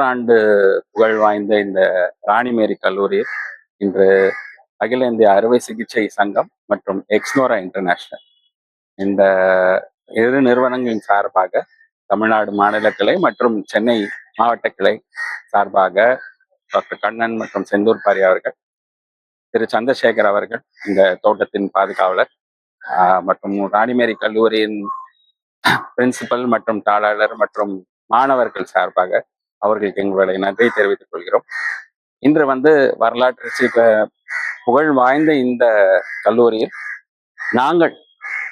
நூற்றாண்டு புகழ் வாய்ந்த இந்த ராணிமேரி கல்லூரியில் இன்று அகில இந்திய அறுவை சிகிச்சை சங்கம் மற்றும் எக்ஸ்னோரா இன்டர்நேஷனல் இந்த இரு நிறுவனங்களின் சார்பாக தமிழ்நாடு மாநில கிளை மற்றும் சென்னை மாவட்ட கிளை சார்பாக டாக்டர் கண்ணன் மற்றும் செந்தூர் பாரி அவர்கள், திரு சந்திரசேகர் அவர்கள், இந்த தோட்டத்தின் பாதுகாவலர் மற்றும் ராணிமேரி கல்லூரியின் பிரின்சிபல் மற்றும் தாளாளர் மற்றும் மாணவர்கள் சார்பாக அவர்களுக்கு எங்களுடைய நன்றியை தெரிவித்துக் கொள்கிறோம். இன்று வரலாற்று புகழ் வாய்ந்த இந்த கல்லூரியில் நாங்கள்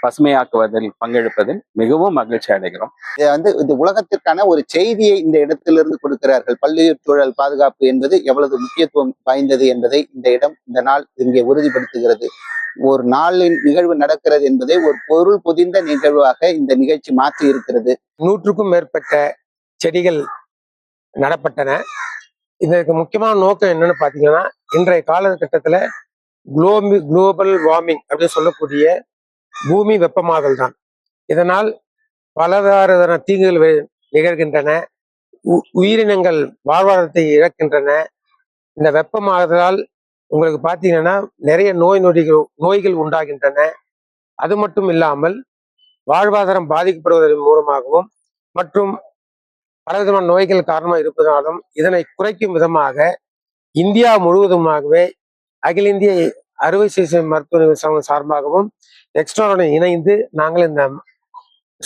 பசுமையாக்குவதில் பங்கெடுப்பதில் மிகவும் மகிழ்ச்சி அடைகிறோம். இது உலகத்திற்கான ஒரு செய்தியை இந்த இடத்திலிருந்து கொடுக்கிறார்கள். பல்லுயிர் சூழல் பாதுகாப்பு என்பது எவ்வளவு முக்கியத்துவம் வாய்ந்தது என்பதை இந்த நாள் இங்கே உறுதிப்படுத்துகிறது. ஒரு நாளின் நிகழ்வு நடக்கிறது என்பதை ஒரு பொருள் பொதிந்த நிகழ்வாக இந்த நிகழ்ச்சி மாற்றி இருக்கிறது. 100க்கும் மேற்பட்ட செடிகள் நடப்பட்டன. இதற்கு முக்கியமான நோக்கம் என்னன்னு பாத்தீங்கன்னா, இன்றைய காலகட்டத்துல குளோபல் வார்மிங் அப்படின்னு சொல்லக்கூடிய பூமி வெப்பமாதல் தான். இதனால் பலதார தீங்குகள் நிகழ்கின்றன. உயிரினங்கள் வாழ்வாதாரத்தை இழக்கின்றன. இந்த வெப்பமாதலால் உங்களுக்கு பார்த்தீங்கன்னா நிறைய நோய்கள் உண்டாகின்றன. அது மட்டும் இல்லாமல் வாழ்வாதாரம் பாதிக்கப்படுவதன் மூலமாகவும் மற்றும் பலவிதமான நோய்கள் காரணமாக இருப்பதாலும் இதனை குறைக்கும் விதமாக இந்தியா முழுவதுமாகவே அகில இந்திய அறுவை சிகிச்சை மருத்துவ சார்பாகவும் எக்ஸ்ட்ராவுடன் இணைந்து நாங்கள் இந்த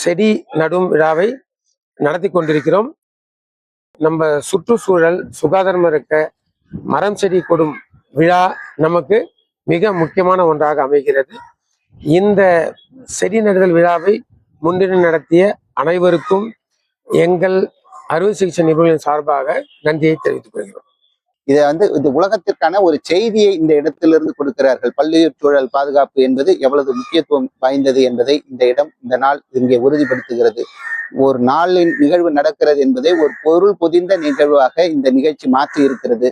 செடி நடும் விழாவை நடத்தி கொண்டிருக்கிறோம். நம்ம சுற்றுச்சூழல் சுகாதாரம் இருக்க மரம் செடி கொடும் விழா நமக்கு மிக முக்கியமான ஒன்றாக அமைகிறது. இந்த செடி நடுதல் விழாவை முன்னின்று நடத்திய அனைவருக்கும் எங்கள் அறுவை சிகிச்சை நிபுணர்களின் சார்பாக நன்றியை தெரிவித்துக் கொள்கிறோம். இது உலகத்திற்கான ஒரு செய்தியை இந்த இடத்திலிருந்து கொடுக்கிறார்கள். பல்லுயிர் சூழல் பாதுகாப்பு என்பது எவ்வளவு முக்கியத்துவம் வாய்ந்தது என்பதை இந்த நாள் இங்கே உறுதிப்படுத்துகிறது. ஒரு நாளின் நிகழ்வு நடக்கிறது என்பதை ஒரு பொருள் பொதிந்த நிகழ்வாக இந்த நிகழ்ச்சி மாற்றி இருக்கிறது.